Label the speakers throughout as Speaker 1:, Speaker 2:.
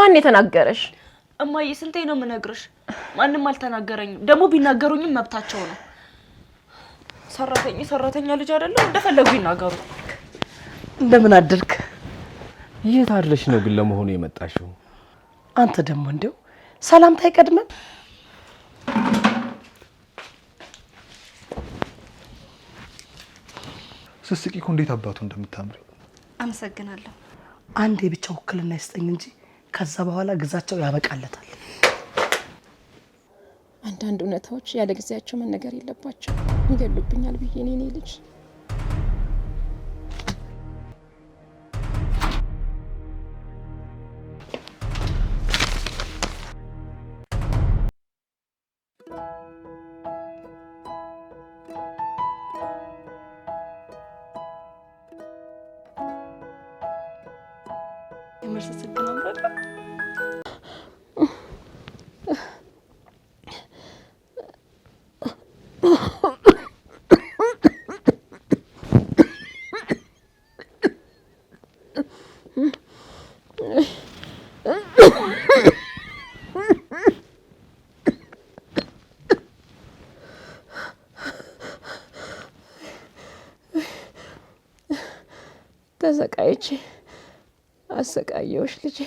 Speaker 1: ማን የተናገረሽ?
Speaker 2: እማዬ ስንቴ ነው የምነግርሽ? ማንንም አልተናገረኝም። ደግሞ ቢናገሩኝም መብታቸው ነው። ሰራተኛ ልጅ አይደለም እንደፈለጉ ይናገሩ።
Speaker 3: እንደምን አደርክ?
Speaker 4: የት አድረሽ ነው ግን ለመሆኑ የመጣሽው?
Speaker 3: አንተ ደግሞ እንደው ሰላምታ አይቀድመን?
Speaker 5: ስስቂ እኮ እንዴት አባቱ እንደምታምሪ።
Speaker 2: አመሰግናለሁ።
Speaker 3: አንዴ ብቻ ውክልና ይስጠኝ እንጂ ከዛ በኋላ ግዛቸው ያበቃለታል።
Speaker 1: አንዳንድ እውነታዎች ያለ ጊዜያቸው መነገር የለባቸው። ይገሉብኛል ብዬ እኔ ልጅ ተሰቃይቼ አሰቃየሁሽ ልጄ።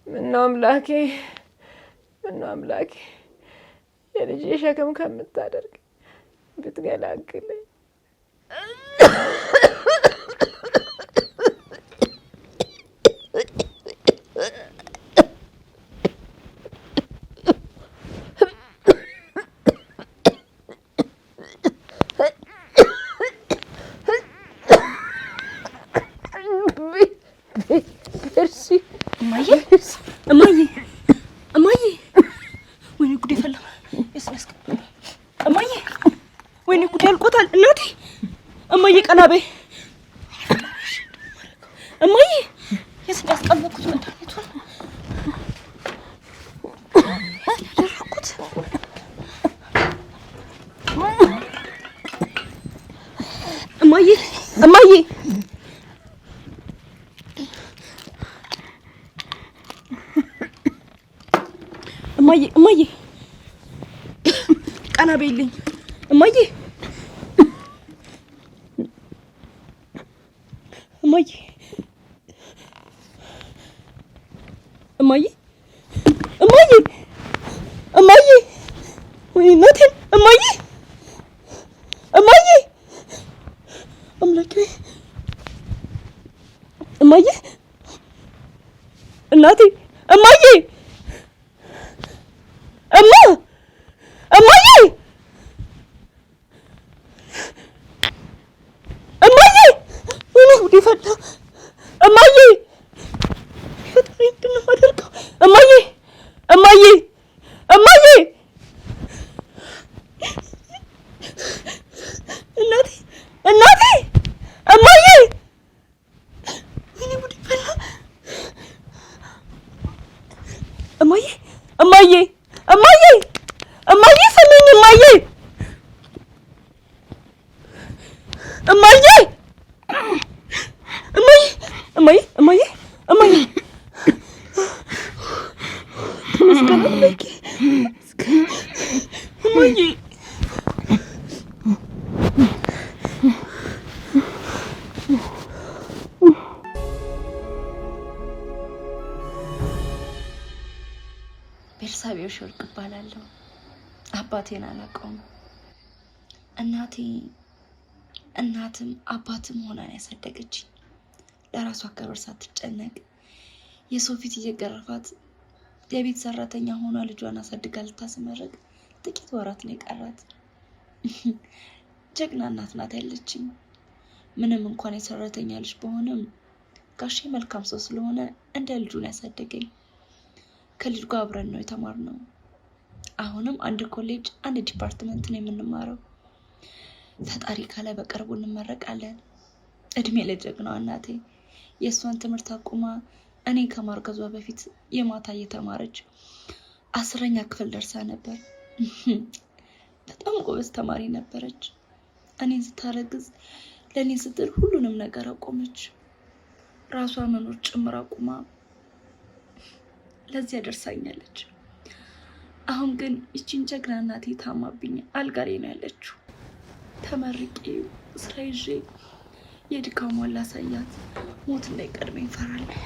Speaker 1: ምነው አምላኬ የልጄ ሸክም ከምታደርግ ብትገላግለኝ።
Speaker 2: እማዬ ወይኔ ጉዴ ፈላ። እስኪ እማዬ ወይኔ ጉዴ አልቆታል። እናቴ እማዬ ቀና በይ። እማዬ የት ያስቀመጥኩት መድኃኒቱን ያደረኩት? እማዬ ቀና በይልኝ እማዬ። ወይ እናቴን እማዬ አምላኬ እማዬ እናቴ እማዬ ወይኔ ጉዴ ፈላ። እማዬ ፈጣሪ ምንድን ነው የማደርገው? እማዬ እናቴ እማዬ ወይኔ ጉዴ ፈላ። እማዬ ስሚኝ እማዬ ቤርሳቤው ሾልክ እባላለሁ። አባቴን አላውቀውም። እናትም አባትም ሆና ያሳደገችኝ ለራሷ ክብር ሳትጨነቅ የሰው ፊት እየገረፋት የቤት ሰራተኛ ሆና ልጇን አሳድጋ ልታስመረቅ ጥቂት ወራት ነው የቀራት። ጀግና እናት ናት ያለችኝ። ምንም እንኳን የሰራተኛ ልጅ በሆነም ጋሼ መልካም ሰው ስለሆነ እንደ ልጁን ያሳደገኝ። ከልጅ ጋር አብረን ነው የተማርነው። አሁንም አንድ ኮሌጅ አንድ ዲፓርትመንት ነው የምንማረው። ፈጣሪ ካለ በቅርቡ እንመረቃለን። እድሜ ለጀግናዋ እናቴ። የእሷን ትምህርት አቁማ እኔ ከማርገዟ በፊት የማታ እየተማረች 10ኛ ክፍል ደርሳ ነበር። በጣም ጎበዝ ተማሪ ነበረች። እኔን ስታረግዝ ለኔ ስትል ሁሉንም ነገር አቆመች። ራሷ መኖር ጭምር አቁማ ለዚህ ያደርሳኛለች። አሁን ግን ይቺን ጀግና እናቴ ታማብኝ አልጋ ላይ ነው ያለችው። ተመርቄ ስራ ይዤ የድካሟን ላሳያት ሞት እንዳይቀድመኝ እፈራለሁ።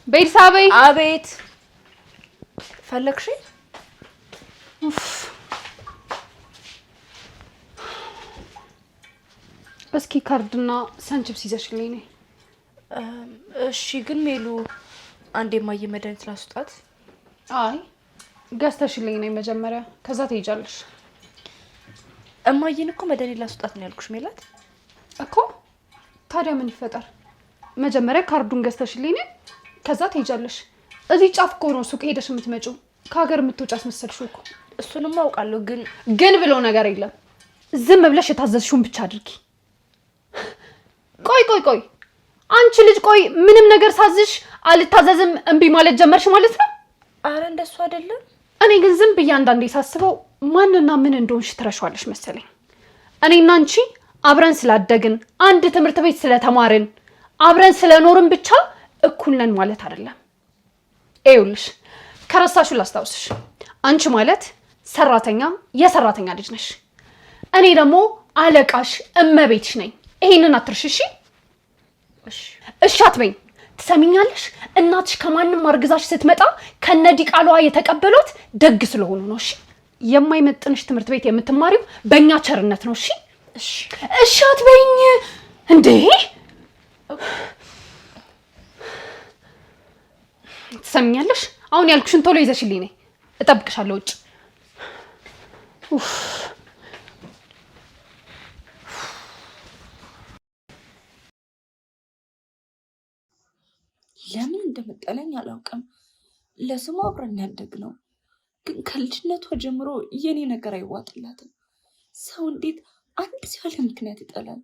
Speaker 6: ቤርሳቤ አቤት ፈለግሽ?
Speaker 7: እስኪ ካርድና ሳንቺፕስ ይዘሽልኝ ነይ።
Speaker 6: እሺ ግን ሜሉ አንዴ ማየ መድኃኒት ላስጣት።
Speaker 7: አይ ገዝተሽልኝ ነይ መጀመሪያ፣ ከዛ ትሄጃለሽ።
Speaker 6: እማዬን እኮ መድኃኒት ላስጣት ነው ያልኩሽ ሜላት
Speaker 7: እኮ። ታዲያ ምን ይፈጠር? መጀመሪያ ካርዱን ገዝተሽልኝ ነይ፣ ከዛ ትሄጃለሽ። እዚህ ጫፍ እኮ ነው ሱቅ ሄደሽ የምትመጪው። ከሀገር የምትወጪ አስመሰልሽው እኮ።
Speaker 6: እሱንም አውቃለሁ፣
Speaker 7: ግን ብሎ ነገር የለም። ዝም ብለሽ የታዘዝሽውን ብቻ አድርጊ። ቆይ አንቺ ልጅ ቆይ፣ ምንም ነገር ሳዝሽ አልታዘዝም እምቢ ማለት ጀመርሽ ማለት ነው?
Speaker 6: አረ እንደሱ አይደለም።
Speaker 7: እኔ ግን ዝም ብዬ አንዳንዴ ሳስበው ማንና ምን እንደሆንሽ ትረሻለሽ መሰለኝ። እኔና አንቺ አብረን ስላደግን አንድ ትምህርት ቤት ስለተማርን አብረን ስለኖርን ብቻ እኩል ነን ማለት አይደለም። ይኸውልሽ ከረሳሹ ላስታውስሽ፣ አንቺ ማለት ሰራተኛ፣ የሰራተኛ ልጅ ነሽ። እኔ ደግሞ አለቃሽ፣ እመቤትሽ ነኝ። ይሄንን አትርሽሽ። እሺ አትበኝ። ትሰሚኛለሽ? እናትሽ ከማንም አርግዛሽ ስትመጣ ከነዲቃሏ የተቀበሏት ደግ ስለሆኑ ነው። እሺ የማይመጥንሽ ትምህርት ቤት የምትማሪው በእኛ ቸርነት ነው። እሺ አትበኝ እንዴ! ትሰሚኛለሽ? አሁን ያልኩሽን ቶሎ ይዘሽልኝ ነይ። እጠብቅሻለሁ ውጭ።
Speaker 2: ለምን እንደመጠለኝ አላውቅም። ለስሙ አብረን ያደግነው፣ ግን ከልጅነቷ ጀምሮ የኔ ነገር አይዋጥላትም። ሰው እንዴት አንድ ሲያለ ምክንያት ይጠላል?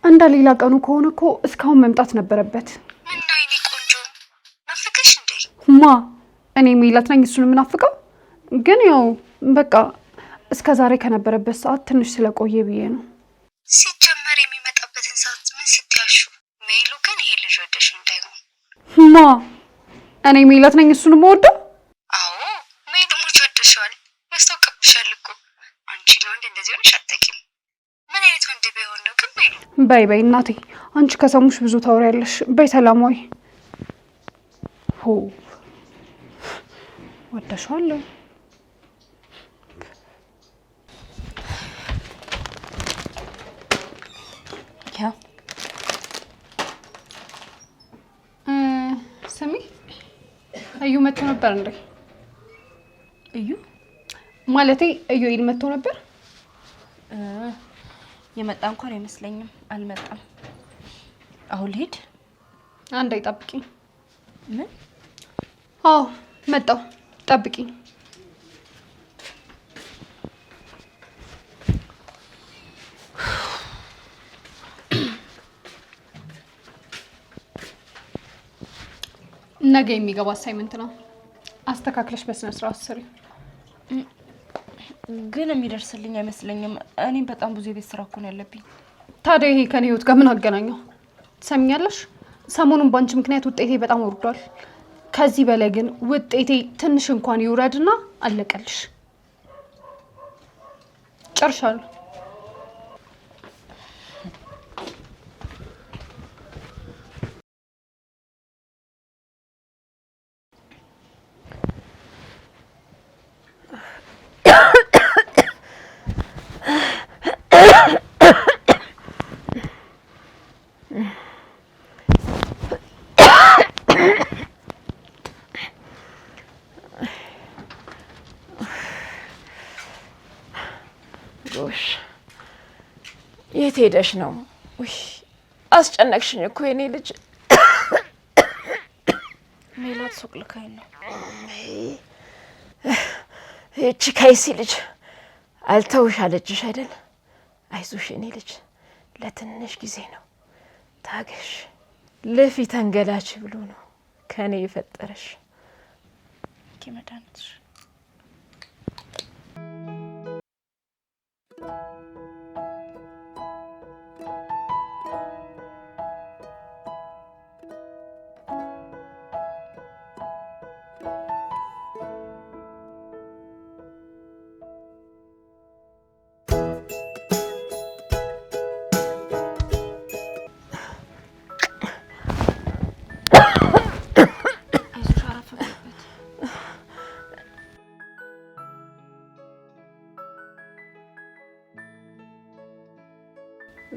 Speaker 7: እንደ ሌላ ቀኑ ከሆነ እኮ እስካሁን መምጣት ነበረበት።
Speaker 8: ምነው የኔ ቆንጆ ናፍቀሽ እንዴ?
Speaker 7: ማ እኔ ሜላት ነኝ እሱን የምናፍቀው። ግን ያው በቃ እስከ ዛሬ ከነበረበት ሰዓት ትንሽ ስለቆየ ብዬ ነው።
Speaker 8: ሲጀመር የሚመጣበትን ሰዓት ምን ስትያሹ? ሜሉ ግን ይሄ ልጅ ወደሽ እንዳይሆን።
Speaker 7: ማ እኔ ሜላት ነኝ እሱን የምወደው?
Speaker 8: አዎ ሜሉ ሙች ወደሻል፣ ያስታውቅብሻል እኮ። አንቺ ነው እንደዚህ ሆነሽ አታውቂም። ምን አይነት ወንድ ቢሆን ነው ግን ሜሉ?
Speaker 7: በይ እናቴ፣ አንቺ ከሰሙሽ ብዙ ታወሪያለሽ። በይ ሰላማዊ ወደሻለሁ። ስሚ እዩ መጥቶ ነበር እንዴ?
Speaker 6: እዩ
Speaker 7: ማለቴ እዩ ይል መጥቶ ነበር።
Speaker 6: የመጣ እንኳን አይመስለኝም። አልመጣም። አሁን ልሂድ።
Speaker 7: አንዴ ጠብቂኝ።
Speaker 6: ምን?
Speaker 7: አዎ መጣው፣ ጠብቂኝ። ነገ የሚገባ አሳይመንት ነው። አስተካክለሽ በስነ ስርዓት ስሪ።
Speaker 6: ግን የሚደርስልኝ አይመስለኝም። እኔም በጣም ብዙ የቤት ስራ እኮ ነው ያለብኝ።
Speaker 7: ታዲያ ይሄ ከኔ ህይወት ጋር ምን አገናኘው? ትሰሚኛለሽ? ሰሞኑን ባንቺ ምክንያት ውጤቴ በጣም ወርዷል። ከዚህ በላይ ግን ውጤቴ ትንሽ እንኳን ይውረድና አለቀልሽ። ጨርሻለሁ።
Speaker 1: የት ሄደሽ ነው? ውይ አስጨነቅሽኝ እኮ የኔ ልጅ።
Speaker 6: ሜላት ሱቅ ልካኝ ነው።
Speaker 1: እቺ ከይሲ ልጅ አልተውሽ አለችሽ አይደል? አይዞሽ የኔ ልጅ ለትንሽ ጊዜ ነው ታገሽ። ለፊ ተንገላች ብሎ ነው ከኔ የፈጠረሽ።
Speaker 6: ከመዳንትሽ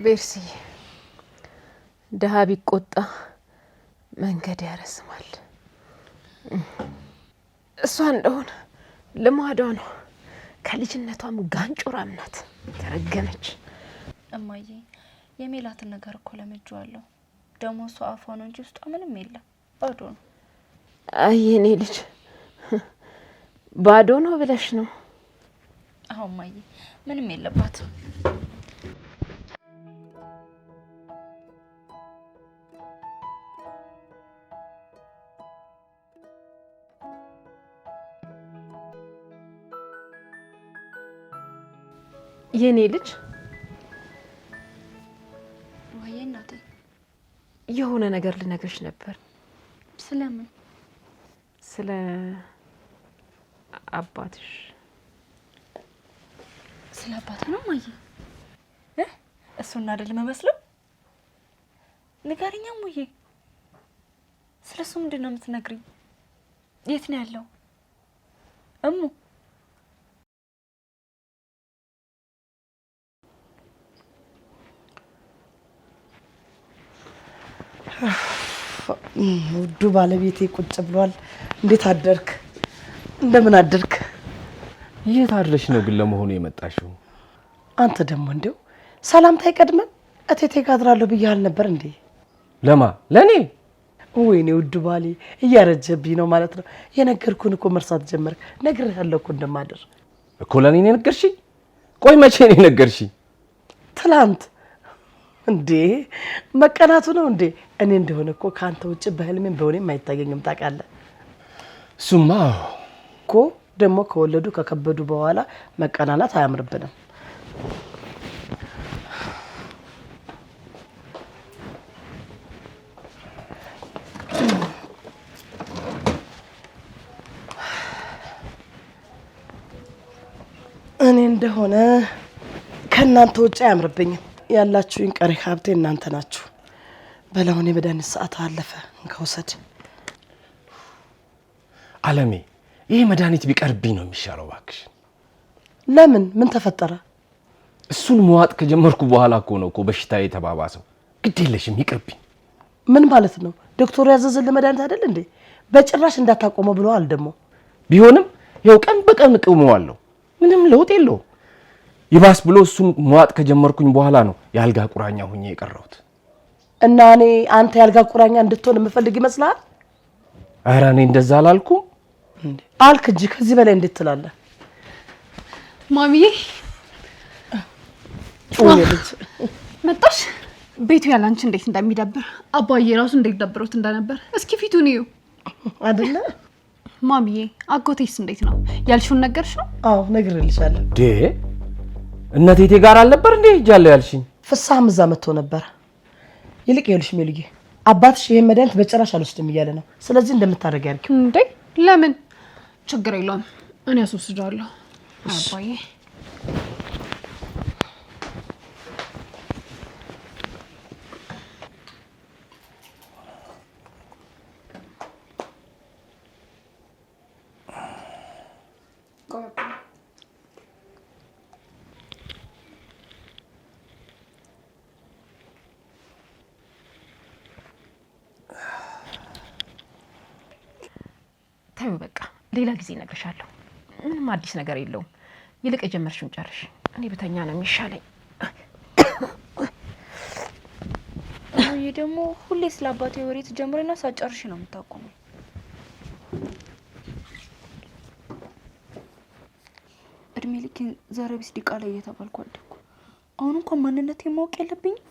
Speaker 1: ቤርሲ ደሃ ቢቆጣ መንገድ ያረስማል። እሷ እንደሆነ ልማዷ ነው። ከልጅነቷም ጋንጮራም ናት። ተረገመች።
Speaker 6: እማዬ የሜላትን ነገር እኮ ለምጄዋለሁ። ደግሞ እሷ አፏ ነው እንጂ ውስጧ ምንም የለም፣ ባዶ ነው።
Speaker 1: አይ የኔ ልጅ ባዶ ነው ብለሽ ነው?
Speaker 6: አሁን እማዬ ምንም የለባትም።
Speaker 1: የኔ ልጅ
Speaker 6: ወይ እናቴ
Speaker 1: የሆነ ነገር ልነግርሽ ነበር።
Speaker 6: ስለምን?
Speaker 1: ስለ አባትሽ።
Speaker 6: ስለ አባቴ ነው እማዬ? እሱን አይደል መስለው? ንገሪኝ እሙዬ። ስለሱ ምንድነው የምትነግሪኝ? የት ነው ያለው እሙ?
Speaker 3: ውዱ ባለቤቴ ቁጭ ብሏል። እንዴት አደርክ? እንደምን አደርክ?
Speaker 4: የት አድረሽ ነው ግን ለመሆኑ የመጣሽው?
Speaker 3: አንተ ደግሞ እንደው ሰላምታ አይቀድመን? እቴቴ ጋር አድራለሁ ብያል ነበር እንዴ?
Speaker 4: ለማ ለኔ?
Speaker 3: ወይኔ ውዱ ባሌ እያረጀብኝ ነው ማለት ነው። የነገርኩን እኮ መርሳት ጀመርክ። ነግሬሃለሁ እኮ እንደማደር
Speaker 4: እኮ ለኔ ነው የነገርሽኝ? ቆይ መቼ ነው የነገርሽኝ?
Speaker 3: ትላንት። እንዴ መቀናቱ ነው እንዴ? እኔ እንደሆነ እኮ ካንተ ውጭ በህልሜም በሆነም አይታየኝም ታውቃለህ።
Speaker 4: ሱማ
Speaker 3: እኮ ደግሞ ከወለዱ ከከበዱ በኋላ መቀናናት አያምርብንም። እኔ እንደሆነ ከእናንተ ውጭ አያምርብኝም። ያላችሁኝ ቀሪ ሀብቴ እናንተ ናችሁ። በላውን የመድኃኒት ሰዓት አለፈ፣ እንከውሰድ።
Speaker 4: አለሜ ይሄ መድኃኒት ቢቀርብኝ ነው የሚሻለው እባክሽ።
Speaker 3: ለምን? ምን ተፈጠረ?
Speaker 4: እሱን መዋጥ ከጀመርኩ በኋላ እኮ ነው በሽታዬ የተባባሰው። ግድ የለሽም ይቅርብኝ።
Speaker 3: ምን ማለት ነው? ዶክተሩ ያዘዘልህ መድኃኒት አይደል እንዴ? በጭራሽ እንዳታቆመው ብለዋል። ደግሞ
Speaker 4: ቢሆንም ያው ቀን በቀን እቅመዋለሁ፣ ምንም ለውጥ የለውም። ይባስ ብሎ እሱን መዋጥ ከጀመርኩኝ በኋላ ነው የአልጋ ቁራኛ ሆኜ የቀረሁት።
Speaker 3: እና እኔ አንተ ያልጋ ቁራኛ እንድትሆን የምፈልግ ይመስልሃል?
Speaker 4: ኧረ እኔ እንደዛ አላልኩም።
Speaker 3: አልክ እንጂ ከዚህ በላይ እንዴት ትላለህ?
Speaker 7: ማሚዬ መጣሽ? ቤቱ ያላንቺ እንዴት እንደሚደብር አባዬ ራሱ እንዴት ደብሮት እንደነበር እስኪ ፊቱን እዩ
Speaker 3: አይደለ?
Speaker 7: ማሚዬ አጎቴስ እንዴት ነው? ያልሽውን ነገርሽ ነው?
Speaker 3: አዎ ነግሬልሻለሁ።
Speaker 4: እነቴቴ ጋር አልነበር እንዴ ሄጃለሁ ያልሽኝ?
Speaker 3: ፍሳህም እዛ መጥቶ ነበር። ይልቅ ይኸውልሽ ሜሉዬ፣ አባትሽ ይሄን መድኃኒት በጭራሽ አልወስድም እያለ ነው። ስለዚህ እንደምታደርጊ ያልኩ
Speaker 7: እንዴ። ለምን? ችግር የለውም እኔ አስወስዳለሁ አባዬ።
Speaker 1: ታዩ በቃ ሌላ ጊዜ እነግርሻለሁ። ምንም አዲስ ነገር የለውም። ይልቅ የጀመርሽውን ጨርሽ። እኔ ብተኛ ነው የሚሻለኝ።
Speaker 6: እሙዬ ደግሞ ሁሌ ስለ አባቴ ወሬ ትጀምሪና ሳጨርሽ ነው የምታቆመው። እድሜ ልኬን ዘረቢስ ዲቃላ እየተባልኩ አደኩ። አሁን እንኳን ማንነቴን ማወቅ የለብኝም?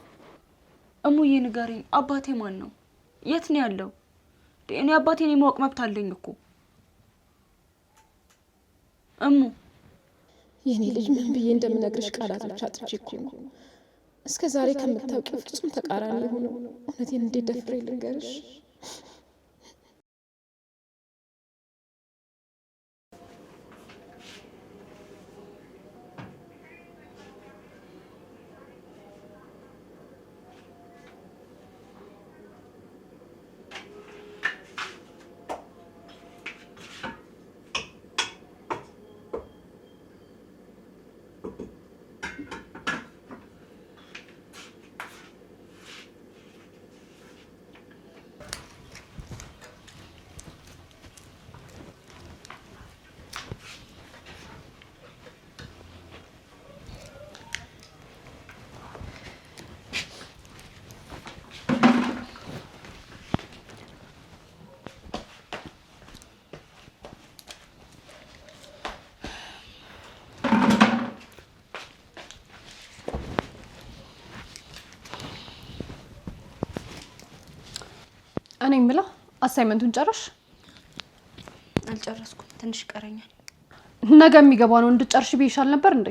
Speaker 6: እሙዬ ንገሪኝ፣ አባቴ ማን ነው? የት ነው ያለው? እኔ አባቴን የማወቅ መብት አለኝ እኮ። እሙ
Speaker 1: የኔ ልጅ ምን ብዬ እንደምነግርሽ ቃላቶች አጥቼ እኮ ነው። እስከ ዛሬ ከምታውቂው ፍጹም ተቃራኒ ሆኖ እውነቴን እንዴት ደፍሬ ልንገርሽ?
Speaker 7: እኔ የምለው አሳይመንቱን ጨረሽ?
Speaker 6: አልጨረስኩም፣ ትንሽ ይቀረኛል።
Speaker 7: ነገ የሚገባ ነው እንድጨርሽ ብዬሻል ነበር እንዴ?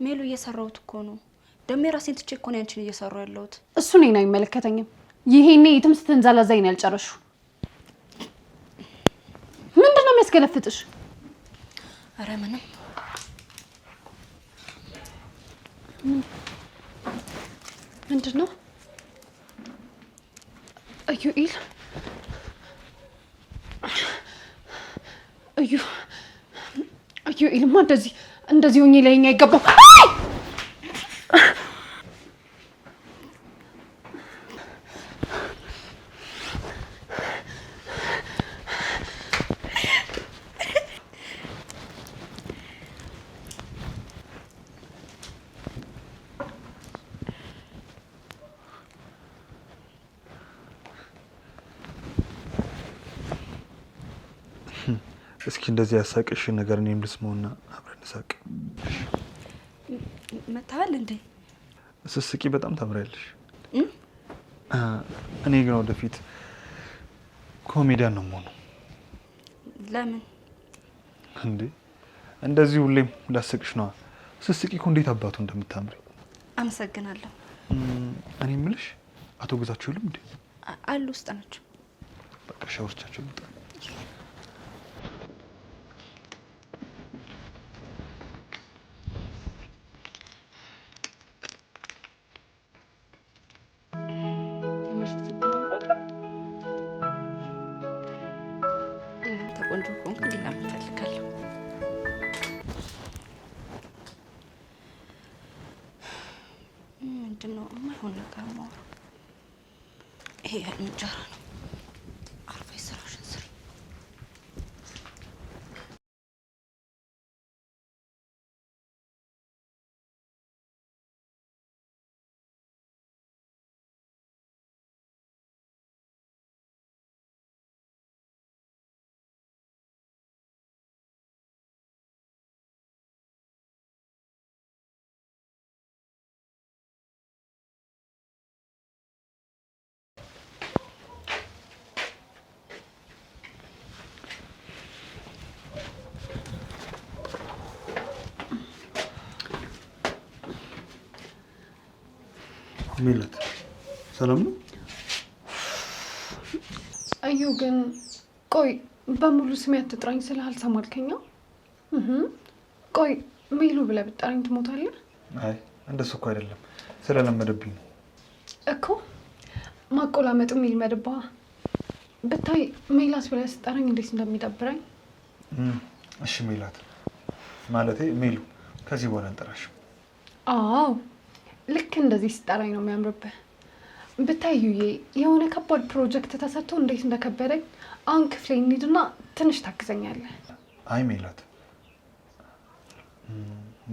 Speaker 6: ሜሉ እየሰራሁት እኮ ነው። ደሜ ራሴን ትቼ እኮ ነው ያንቺን እየሰራሁ ያለሁት።
Speaker 7: እሱ እኔን አይመለከተኝም። ይሄኔ የትም ስትንዘላዘኝ ነው ያልጨረሽው። ምንድን ነው የሚያስገለፍጥሽ?
Speaker 6: ኧረ ምንም።
Speaker 7: ምንድን ነው? ኢዩኤል ኢዩኤልማ እንደዚህ ሆኜ ላይኛ አይገባም።
Speaker 5: እስኪ እንደዚህ ያሳቅሽ ነገር እኔም ልስማውና አብረን እንሳቅ።
Speaker 6: መታል እንዴ?
Speaker 5: ስስቂ በጣም ታምሪያለሽ። እኔ ግን ወደፊት ኮሜዲያን ነው የምሆነው።
Speaker 6: ለምን
Speaker 5: እንዴ? እንደዚህ ሁሌም ላስቅሽ ነዋ። ስስቂ እኮ እንዴት አባቱ እንደምታምሪ።
Speaker 6: አመሰግናለሁ።
Speaker 5: እኔ የምልሽ አቶ ግዛቸው ልም እንዴ?
Speaker 6: አሉ፣ ውስጥ ናቸው።
Speaker 5: በቃ ሻወርቻቸው ልምጣ።
Speaker 6: ቆንጆ ኮንኩ ሌላ እፈልጋለሁ። ምንድነው የማይሆን ነገር ማውራት? ይሄ ያህል እንጀራ ነው። አርፈሽ ስራሽን ስሪ።
Speaker 5: ሜላት ሰላም ነው?
Speaker 7: እዩ ግን ቆይ በሙሉ ስሜ አትጥራኝ ስለ አልሰማልከኛ? ቆይ ሜሉ ብለህ ብትጠራኝ ትሞታለህ?
Speaker 5: አይ እንደሱ እኮ አይደለም፣ ስለለመደብኝ ነው
Speaker 7: እኮ። ማቆላመጡ ይልመድባ። ብታይ ሜላት ብለህ ስጠራኝ እንዴት እንደሚደብረኝ።
Speaker 5: እሺ ሜላት ማለቴ ሜሉ፣ ከዚህ በኋላ እንጠራሽም።
Speaker 7: አዎ ልክ እንደዚህ ስጠራኝ ነው የሚያምርብህ። ብታዩዬ የሆነ ከባድ ፕሮጀክት ተሰጥቶ እንዴት እንደከበደኝ። አሁን ክፍሌ እንሂድና ትንሽ ታግዘኛለህ?
Speaker 5: አይ ሜላት፣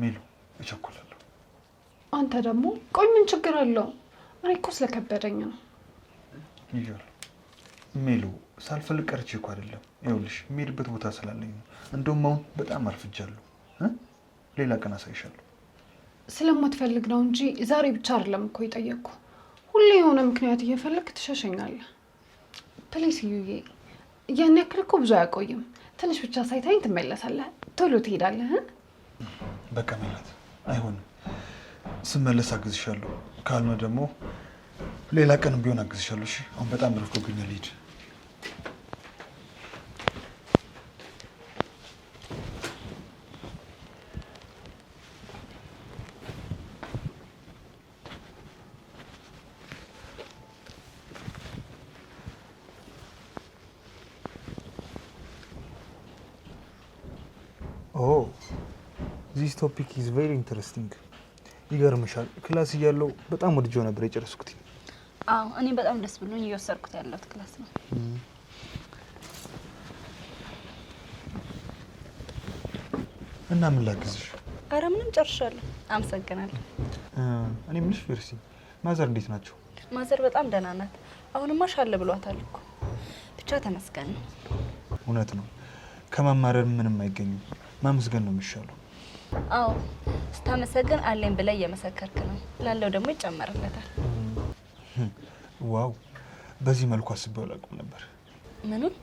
Speaker 5: ሜሉ እቸኩላለሁ።
Speaker 7: አንተ ደግሞ ቆይ ምን ችግር አለው? እኔ እኮ ስለከበደኝ ነው።
Speaker 5: ይያሉ ሜሉ ሳልፈልግ ቀርቼ እኮ አይደለም። ይኸውልሽ የምሄድበት ቦታ ስላለኝ ነው። እንደውም አሁን በጣም አርፍጃለሁ። ሌላ ቀን አሳይሻለሁ።
Speaker 7: ስለማትፈልግ ነው እንጂ ዛሬ ብቻ አይደለም እኮ የጠየቅኩ። ሁሌ የሆነ ምክንያት እየፈለግ ትሸሸኛለህ። ፕሊስ ዩዬ፣ ያን ያክል እኮ ብዙ አያቆይም። ትንሽ ብቻ ሳይታኝ ትመለሳለህ። ቶሎ ትሄዳለህ።
Speaker 5: በቃ ሜላት፣ አይሆንም። ስመለስ አግዝሻለሁ። ካልሆነ ደግሞ ሌላ ቀንም ቢሆን አግዝሻለሁ። እሺ? አሁን በጣም ረፍዶብኛል። ልሂድ። ዚስ ቶፒክ ኢዝ ቬሪ ኢንተረስቲንግ። ይገርምሻል፣ ክላስ እያለሁ በጣም ወድጄው ነበር የጨረስኩት።
Speaker 6: አዎ እኔ በጣም ደስ ብሎኝ እየወሰድኩት ያለሁት ክላስ ነው።
Speaker 5: እና ምን ላግዝሽ?
Speaker 6: አረ ምንም ጨርሻለሁ። አመሰግናለሁ።
Speaker 5: እኔ ምንሽ ፌርሲ፣ ማዘር እንዴት ናቸው?
Speaker 6: ማዘር በጣም ደህና ናት። አሁንማ ሻለ ብሏታል እኮ። ብቻ ተመስገን ነው።
Speaker 5: እውነት ነው። ከማማረር ምንም አይገኝም። ማመስገን ነው የሚሻለው።
Speaker 6: አዎ ስታመሰግን አለኝ ብለህ እየመሰከርክ ነው። ላለው ደግሞ ይጨመርለታል።
Speaker 5: ዋው፣ በዚህ መልኩ አስቤው አላውቅም ነበር።
Speaker 6: ምኑን?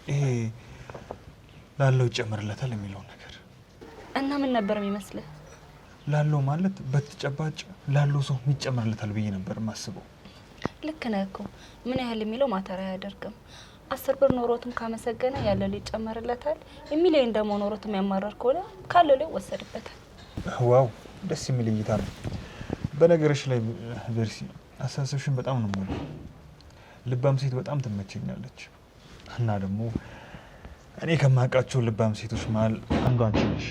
Speaker 5: ይሄ ላለው ይጨመርለታል የሚለው ነገር።
Speaker 6: እና ምን ነበር የሚመስልህ?
Speaker 5: ላለው ማለት በተጨባጭ ላለው ሰው ይጨመርለታል ብዬ ነበር የማስበው።
Speaker 6: ልክ ነህ እኮ። ምን ያህል የሚለው ማተር አያደርግም። 10 ብር ኖሮትም ካመሰገነ ያለው ይጨመርለታል። የሚለኝ ደግሞ ኖሮትም ያማረር ከሆነ ካለው ላይ ወሰድበታል።
Speaker 5: ዋው፣ ደስ የሚል እይታ ነው። በነገርሽ ላይ ቨርሲ፣ አሳሰብሽን በጣም ነው የምወደው። ልባም ሴት በጣም ትመቸኛለች። እና ደግሞ እኔ ከማውቃቸው ልባም ሴቶች መሀል አንዷ አንቺ ነሽ።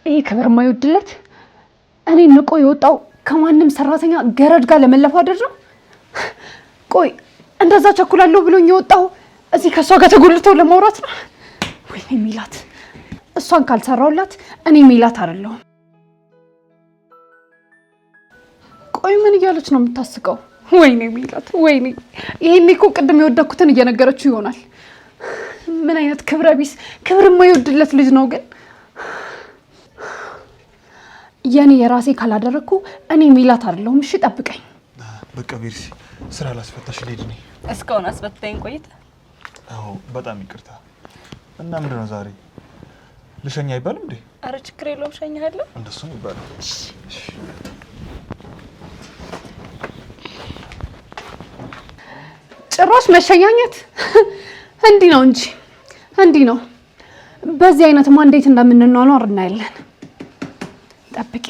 Speaker 7: ይህ ክብር የማይወድለት እኔ ንቆ የወጣው ከማንም ሰራተኛ ገረድ ጋር ለመለፋደር ነው። ቆይ እንደዛ ቸኩላለሁ ብሎኝ የወጣው እዚህ ከሷ ጋር ተጎልተው ለማውራት ነው። ወይኔ ሜላት፣ እሷን ካልሰራውላት እኔ ሜላት አይደለሁም። ቆይ ምን እያለች ነው የምታስቀው? ወይኔ ሜላት፣ ወይኔ። ይሄኔ እኮ ቅድም የወደኩትን እየነገረችው ይሆናል። ምን አይነት ክብረ ቢስ፣ ክብር የማይወድለት ልጅ ነው ግን። የኔ የራሴ ካላደረኩ እኔ ሜላት አይደለሁም። እሺ ጠብቀኝ።
Speaker 5: በቃ ቬርሲ፣ ስራ ላስፈታሽ ልሄድ ነኝ።
Speaker 6: እስካሁን አስፈታኝ ቆይተ።
Speaker 5: አዎ በጣም ይቅርታ። እና ምንድነው ዛሬ ልሸኛ አይባልም እንዴ?
Speaker 6: አረ ችግር የለውም፣ ሸኛለሁ።
Speaker 5: እንደሱ ነው ይባላል።
Speaker 7: ጭራሽ መሸኛኘት እንዲህ ነው እንጂ እንዲህ ነው። በዚህ አይነትማ እንዴት እንደምንኗኗር እናያለን። ጠብቂ።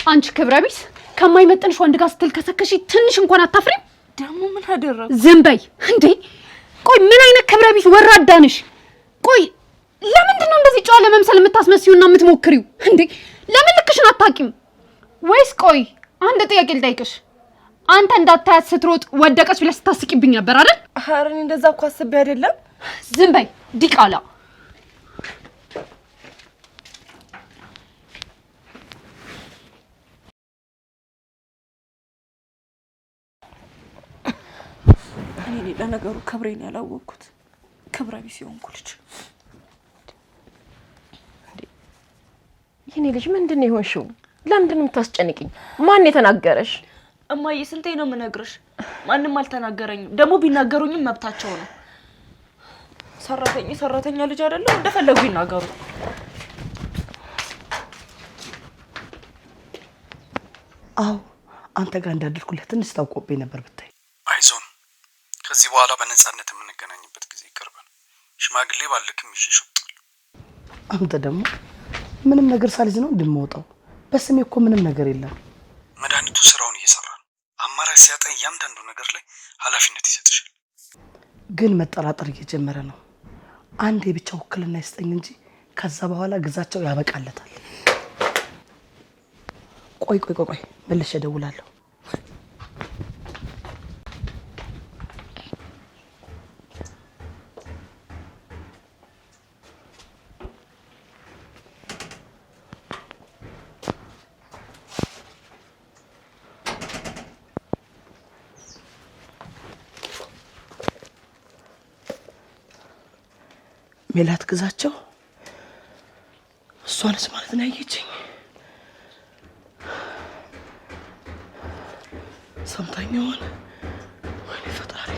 Speaker 7: አንቺ ክብረ ቢስ፣ ከማይመጥንሽ ወንድ ጋር ስትልከሰከሺ ትንሽ እንኳን አታፍሪም?
Speaker 6: ደግሞ ምን አደረኩ?
Speaker 7: ዝም በይ እንዴ! ቆይ ምን አይነት ክብረ ቢስ ወራዳ ነሽ? ቆይ ለምንድን ነው እንደዚህ ጨዋ ለመምሰል የምታስመስዩና የምትሞክሪው እንዴ? ለምን ልክሽን አታውቂም ወይስ? ቆይ አንድ ጥያቄ ልጠይቅሽ። አንተ እንዳታያት ስትሮጥ ወደቀች ብለሽ ስታስቂብኝ ነበር አይደል?
Speaker 6: ኧረ እኔ እንደዛ እኮ አስቤ አይደለም።
Speaker 7: ዝም በይ ዲቃላ።
Speaker 6: እኔ ለነገሩ ክብሬን ያላወቅኩት ክብረ ቢስ የሆንኩ ልጅ።
Speaker 1: የኔ ልጅ ምንድን ነው የሆንሽው? ለምንድን ነው የምታስጨንቂኝ? ማን የተናገረሽ?
Speaker 6: እማዬ ስንቴ ነው የምነግርሽ? ማንም አልተናገረኝም። ደግሞ ቢናገሩኝም መብታቸው ነው። ሰራተኛ ልጅ አይደለም፣ እንደፈለጉ ይናገሩ።
Speaker 3: አዎ አንተ ጋር እንዳደርኩልህ ትንሽ ታውቆብኝ ነበር ብታይ።
Speaker 9: አይዞን፣ ከዚህ በኋላ በነፃነት የምንገናኝበት ጊዜ ይቀርባል። ሽማግሌ ባልክም ይሽሽጣል።
Speaker 3: አንተ ደግሞ ምንም ነገር ሳልይዝ ነው እንደምወጣው። በስሜ እኮ ምንም ነገር የለም።
Speaker 9: መድኃኒቱ ስራውን እየሰራ ነው። አማራጭ ሲያጣ እያንዳንዱ ነገር ላይ ኃላፊነት ይሰጥሻል።
Speaker 3: ግን መጠራጠር እየጀመረ ነው። አንዴ ብቻ ውክልና ይስጠኝ እንጂ ከዛ በኋላ ግዛቸው ያበቃለታል። ቆይ መልሼ እደውላለሁ። ሜላት ግዛቸው እሷንስ ማለት ነው ያየችኝ። ሰምታኛውን ወይኔ ፈጣሪ።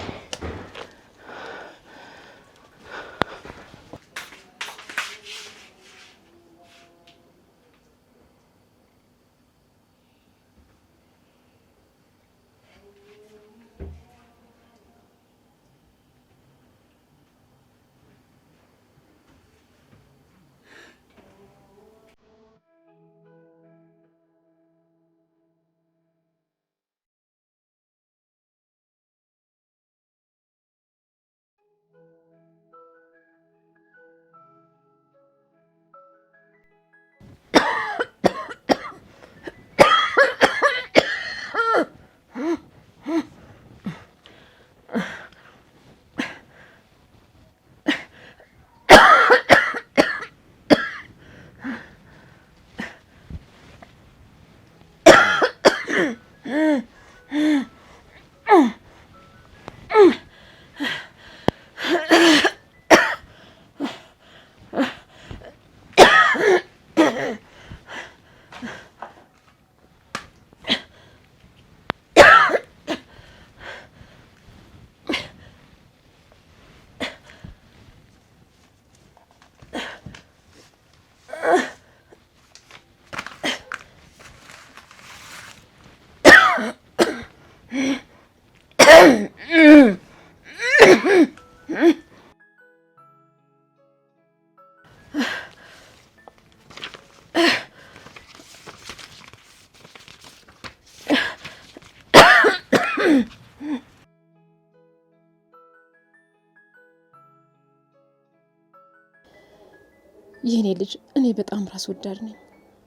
Speaker 1: የኔ ልጅ እኔ በጣም ራስ ወዳድ ነኝ።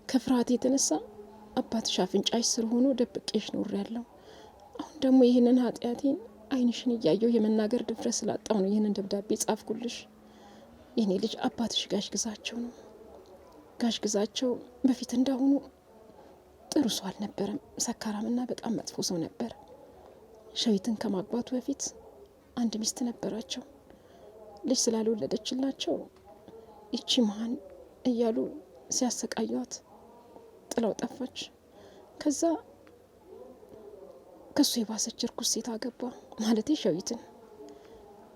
Speaker 1: ከፍርሃት የተነሳ አባትሽ አፍንጫሽ ስር ሆኖ ደብቄሽ ኖሬያለሁ። አሁን ደግሞ ይህንን ኃጢአቴን ዓይንሽን እያየሁ የመናገር ድፍረት ስላጣሁ ነው ይህንን ደብዳቤ ጻፍኩልሽ። የኔ ልጅ አባትሽ ጋሽ ግዛቸው ነው። ጋሽ ግዛቸው በፊት እንዳሁኑ ጥሩ ሰው አልነበረም። ሰካራምና በጣም መጥፎ ሰው ነበር። ሸዊትን ከማግባቱ በፊት አንድ ሚስት ነበራቸው። ልጅ ስላልወለደችላቸው ይቺ መሀን እያሉ ሲያሰቃዩት ጥላው ጠፋች። ከዛ ከሱ የባሰች ርኩስ ሴት አገባ። ማለቴ ሸዊትን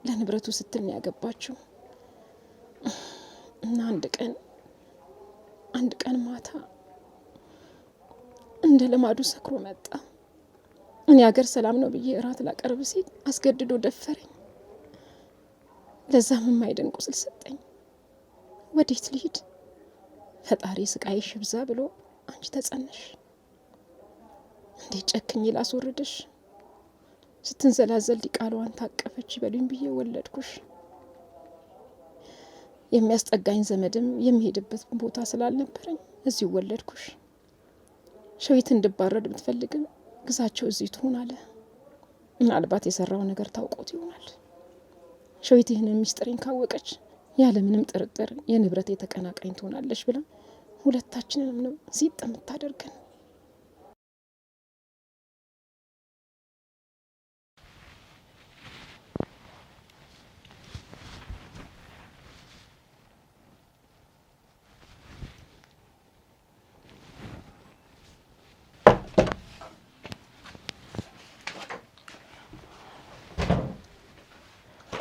Speaker 1: ለንብረቱ ስትል ነው ያገባችው። እና አንድ ቀን ማታ እንደ ልማዱ ሰክሮ መጣ። እኔ ሀገር ሰላም ነው ብዬ እራት ላቀርብ ሲል አስገድዶ ደፈረኝ። ለዛም የማይድን ቁስል ሰጠኝ። ወዴት ልሂድ? ፈጣሪ ስቃይሽ ይብዛ ብሎ አንቺ ተጸነሽ። እንዴት ጨክኝ ላስወርድሽ? ስትንዘላዘል ዲቃላዋን ታቀፈች ይበሉኝ ብዬ ወለድኩሽ። የሚያስጠጋኝ ዘመድም የሚሄድበት ቦታ ስላልነበረኝ እዚሁ ወለድኩሽ። ሸዊት እንድባረድ ብትፈልግም ግዛቸው እዚህ ትሆን አለ። ምናልባት የሰራው ነገር ታውቆት ይሆናል። ሸዊት ይህንን ሚስጥሬን ካወቀች ያለምንም ጥርጥር የንብረት የተቀናቃኝ ትሆናለች ብላ ሁለታችንንም ነው ሲጥ የምታደርገን።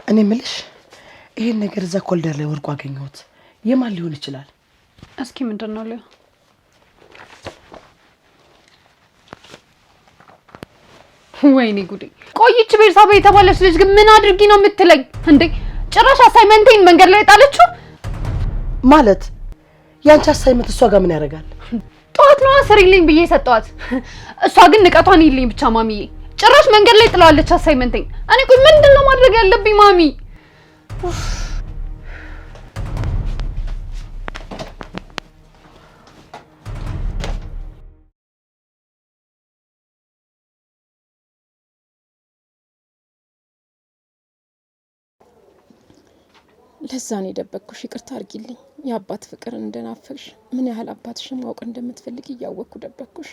Speaker 3: እኔ ምልሽ ይሄን ነገር እዛ ኮልደር ላይ ወርቆ አገኘሁት። የማን ሊሆን ይችላል?
Speaker 7: እስኪ ምንድነው ሊያ? ወይኔ ጉዴ! ቆይች ቤርሳቤ የተባለች ልጅ ግን ምን አድርጊ ነው የምትለኝ እንዴ? ጭራሽ አሳይመንቴን መንገድ ላይ ጣለችው
Speaker 3: ማለት። ያንቺ አሳይመንት እሷ ጋር ምን ያደርጋል?
Speaker 7: ጧት ነው አስሪልኝ ብዬ ሰጠዋት። እሷ ግን ንቀቷን ይልኝ ብቻ ማሚዬ። ጭራሽ መንገድ ላይ ጥላለች አሳይመንቴን። እኔ ቆይ ምንድነው ማድረግ ያለብኝ ማሚ?
Speaker 1: ለዛኔ ደበቅኩሽ። ይቅርታ አድርጊልኝ። የአባት ፍቅር እንደናፈቅሽ ምን ያህል አባትሽን ማወቅ እንደምትፈልግ እያወቅኩ ደበቅኩሽ።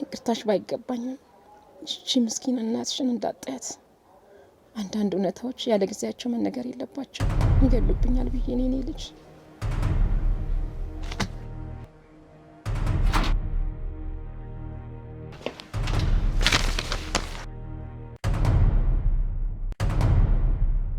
Speaker 1: ይቅርታሽ ባይገባኝም እቺ ምስኪን እናትሽን እንዳጣያት አንዳንድ እውነታዎች ያለ ጊዜያቸው መነገር የለባቸው ይገሉብኛል ብዬ እኔ ልጅ